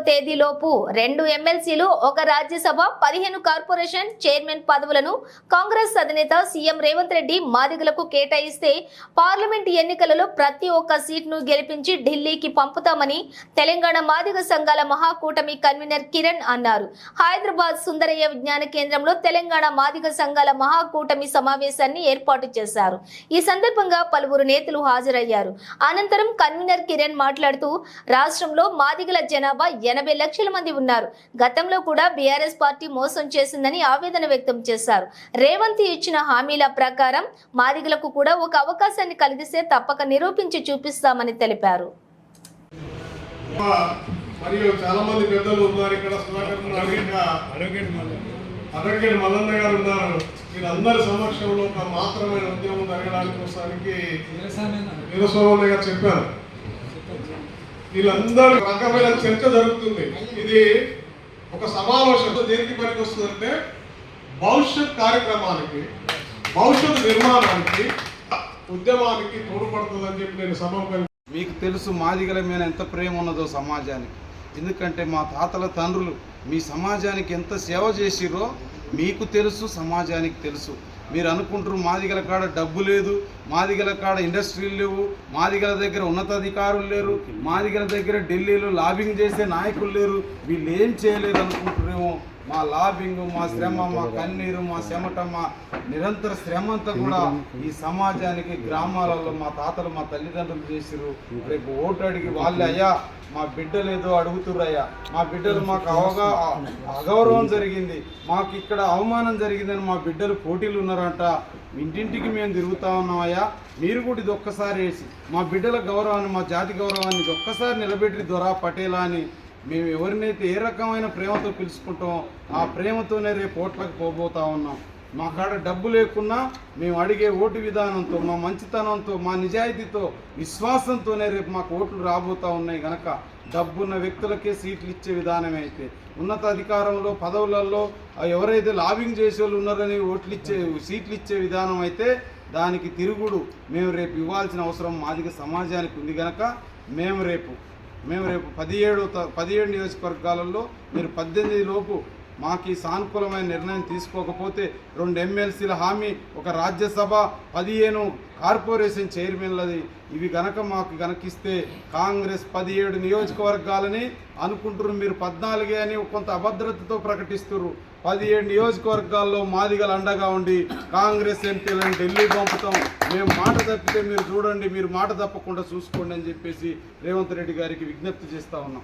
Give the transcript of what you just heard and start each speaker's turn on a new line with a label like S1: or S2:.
S1: తేదీలోపు 2 ఎమ్మెల్సీలు, 1 Rajya Sabha, 15 corporation chairman పదవులను కాంగ్రెస్ అధినేత సీఎం రేవంత్ రెడ్డి మాదిగలకు కేటాయిస్తే పార్లమెంట్ ఎన్నికలలో ప్రతి ఒక్క సీట్ను గెలిపించి ఢిల్లీకి పంపుతామని తెలంగాణ మాదిగ సంఘాల మహాకూటమి కన్వీనర్ కిరణ్ అన్నారు. హైదరాబాద్ సుందరయ్య విజ్ఞాన కేంద్రంలో తెలంగాణ మాదిగ సంఘాల మహాకూటమి సమావేశాన్ని ఏర్పాటు చేశారు. ఈ సందర్భంగా పలువురు నేతలు హాజరయ్యారు. అనంతరం కన్వీనర్ కిరణ్ మాట్లాడుతూ రాష్ట్రంలో మాదిగల జనాభా 80 లక్షల మంది ఉన్నారు. గతంలో కూడా బీఆర్ఎస్ పార్టీ మోసం చేసిందని ఆవేదన వ్యక్తం చేశారు. రేవంత్ ఇచ్చిన హామీల ప్రకారం మాదిగలకు కూడా ఒక అవకాశాన్ని కలిగిస్తే తప్పక నిరూపించి చూపిస్తామని తెలిపారు.
S2: మరియు చాలా మంది పెద్దలు ఉన్నారు ఇక్కడ. అరగేడు మల్లన్న గారు ఉన్నారు. వీళ్ళందరి సమక్షంలో ఒక మాత్రమైన ఉద్యమం జరగడానికి కోసానికి వీరస్వామి గారు చెప్పారు. వీళ్ళందరూ రకమైన చర్చ జరుగుతుంది. ఇది ఒక సమావేశం దేనికి పనికి వస్తుందంటే భవిష్యత్ కార్యక్రమానికి, భవిష్యత్ నిర్మాణానికి, ఉద్యమానికి తోడ్పడుతుందని చెప్పి నేను సమావేశం.
S3: మీకు తెలుసు మాదిగల మీద ఎంత ప్రేమ ఉన్నదో సమాజానికి. ఎందుకంటే మా తాతల తండ్రులు మీ సమాజానికి ఎంత సేవ చేసిరో మీకు తెలుసు, సమాజానికి తెలుసు. మీరు అనుకుంటారు మాదిగల కాడ డబ్బు లేదు, మాదిగల కాడ ఇండస్ట్రీలు లేవు, మాదిగల దగ్గర ఉన్నతాధికారులు లేరు, మాదిగల దగ్గర ఢిల్లీలో లాబింగ్ చేసే నాయకులు లేరు, వీళ్ళు ఏం చేయలేరు అనుకుంటారేమో. మా లాబింగ్, మా శ్రమ, మా కన్నీరు, మా చెమట, మా నిరంతర శ్రమ అంతా కూడా ఈ సమాజానికి గ్రామాలలో మా తాతలు, మా తల్లిదండ్రులు చేసిరు. రేపు ఓటు అడిగి వాళ్ళే అయ్యా మా బిడ్డలు ఏదో అడుగుతుర్రయ్యా, మా బిడ్డలు మాకు అగౌరవం జరిగింది, మాకు ఇక్కడ అవమానం జరిగిందని మా బిడ్డలు పోటీలు ఉన్నారంట, ఇంటింటికి మేము తిరుగుతా ఉన్నామయ్యా, మీరు కూడా ఇది ఒక్కసారి వేసి మా బిడ్డల గౌరవాన్ని, మా జాతి గౌరవాన్ని ఇది ఒక్కసారి నిలబెట్టి దొరా పటేలా అని మేము ఎవరినైతే ఏ రకమైన ప్రేమతో పిలుచుకుంటామో ఆ ప్రేమతోనే రేపు ఓట్లకు పోబోతా ఉన్నాం. మా కాడ డబ్బు లేకున్నా మేము అడిగే ఓటు విధానంతో, మా మంచితనంతో, మా నిజాయితీతో, విశ్వాసంతోనే రేపు మాకు ఓట్లు రాబోతూ ఉన్నాయి. కనుక డబ్బున్న వ్యక్తులకే సీట్లు ఇచ్చే విధానం అయితే, ఉన్నతాధికారంలో పదవులలో ఎవరైతే లాబింగ్ చేసే వాళ్ళు ఉన్నారని సీట్లు ఇచ్చే విధానం అయితే దానికి తిరుగుడు మేము రేపు ఇవ్వాల్సిన అవసరం మాదిగ సమాజానికి ఉంది. కనుక మేము రేపు 17 నియోజకవర్గాలలో మీరు 18 లోపు మాకు ఈ సానుకూలమైన నిర్ణయం తీసుకోకపోతే 2 ఎమ్మెల్సీల హామీ, 1 రాజ్యసభ, 15 కార్పొరేషన్ చైర్మన్లది ఇవి మాకు ఇస్తే కాంగ్రెస్ 17 నియోజకవర్గాలని అనుకుంటున్నారు. మీరు 14 అని కొంత అభద్రతతో ప్రకటిస్తున్నారు. 17 నియోజకవర్గాల్లో మాదిగలు అండగా ఉండి కాంగ్రెస్ ఎంపీలను ఢిల్లీ పంపుతాం. మేము మాట తప్పితే మీరు చూడండి, మీరు మాట తప్పకుండా చూసుకోండి అని చెప్పేసి రేవంత్ రెడ్డి గారికి విజ్ఞప్తి చేస్తూ ఉన్నాం.